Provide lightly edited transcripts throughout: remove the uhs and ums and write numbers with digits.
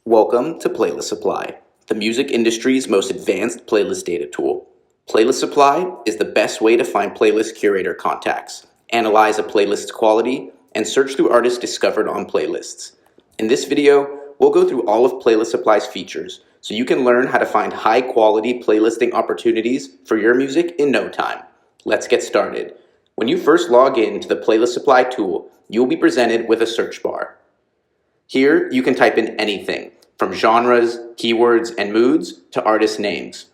Welcome to Playlist Supply, the music industry's most advanced playlist data tool. Playlist Supply is the best way to find playlist curator contacts, analyze a playlist's quality, and search through artists discovered on playlists. In this video, we'll go through all of Playlist Supply's features so you can learn how to find high-quality playlisting opportunities for your music in no time. Let's get started. When you first log in to the Playlist Supply tool, you'll be presented with a search bar. Here, you can type in anything, from genres, keywords, and moods to artist names.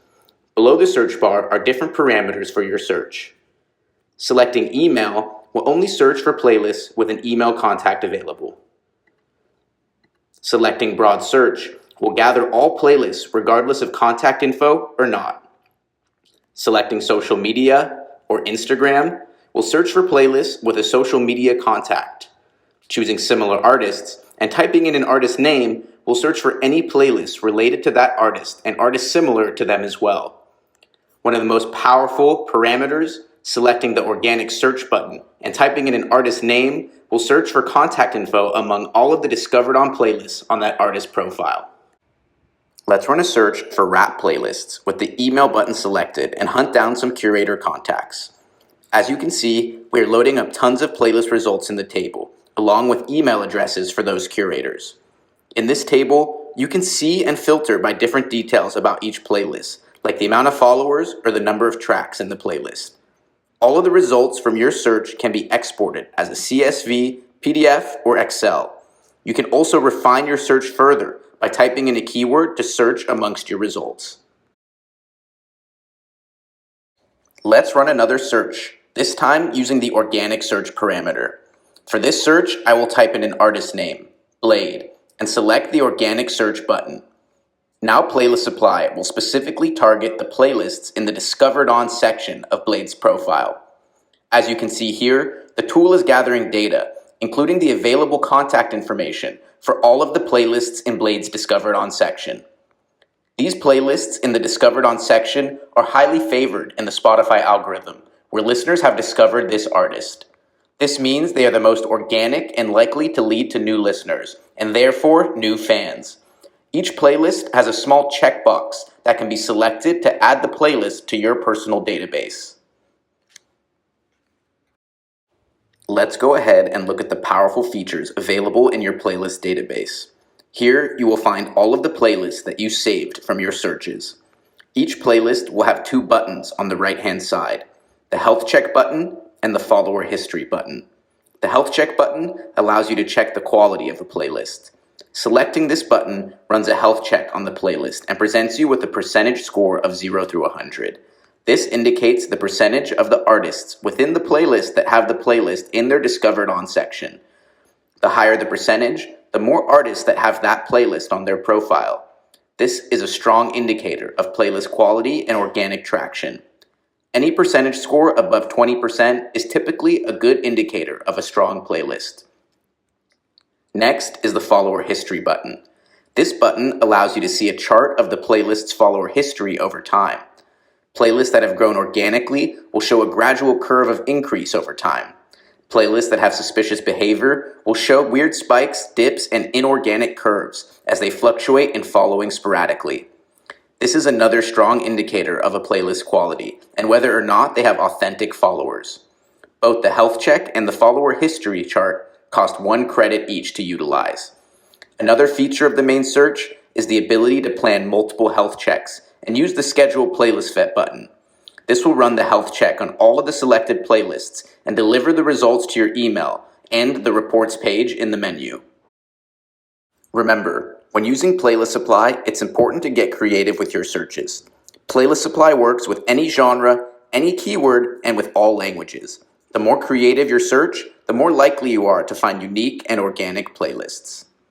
Below the search bar are different parameters for your search. Selecting email will only search for playlists with an email contact available. Selecting broad search will gather all playlists regardless of contact info or not. Selecting social media or Instagram will search for playlists with a social media contact. Choosing similar artists and typing in an artist name will search for any playlists related to that artist and artists similar to them as well. One of the most powerful parameters, selecting the organic search button and typing in an artist name will search for contact info among all of the discovered on playlists on that artist profile. Let's run a search for rap playlists with the email button selected and hunt down some curator contacts. As you can see, we are loading up tons of playlist results in the table, along with email addresses for those curators. In this table, you can see and filter by different details about each playlist, like the amount of followers or the number of tracks in the playlist. All of the results from your search can be exported as a CSV, PDF, or Excel. You can also refine your search further by typing in a keyword to search amongst your results. Let's run another search, this time using the organic search parameter. For this search, I will type in an artist name, Blade, and select the organic search button. Now Playlist Supply will specifically target the playlists in the Discovered On section of Blade's profile. As you can see here, the tool is gathering data, including the available contact information for all of the playlists in Blade's Discovered On section. These playlists in the Discovered On section are highly favored in the Spotify algorithm, where listeners have discovered this artist. This means they are the most organic and likely to lead to new listeners, and therefore new fans. Each playlist has a small checkbox that can be selected to add the playlist to your personal database. Let's go ahead and look at the powerful features available in your playlist database. Here, you will find all of the playlists that you saved from your searches. Each playlist will have two buttons on the right-hand side, the Health Check button and the Follower History button. The Health Check button allows you to check the quality of a playlist. Selecting this button runs a health check on the playlist and presents you with a percentage score of 0 through 100. This indicates the percentage of the artists within the playlist that have the playlist in their Discovered On section. The higher the percentage, the more artists that have that playlist on their profile. This is a strong indicator of playlist quality and organic traction. Any percentage score above 20% is typically a good indicator of a strong playlist. Next is the Follower History button. This button allows you to see a chart of the playlist's follower history over time. Playlists that have grown organically will show a gradual curve of increase over time. Playlists that have suspicious behavior will show weird spikes, dips, and inorganic curves as they fluctuate in following sporadically. This is another strong indicator of a playlist quality and whether or not they have authentic followers. Both the health check and the follower history chart cost 1 credit each to utilize. Another feature of the main search is the ability to plan multiple health checks and use the Schedule Playlist Vet button. This will run the health check on all of the selected playlists and deliver the results to your email and the reports page in the menu. Remember, when using Playlist Supply, it's important to get creative with your searches. Playlist Supply works with any genre, any keyword, and with all languages. The more creative your search, the more likely you are to find unique and organic playlists.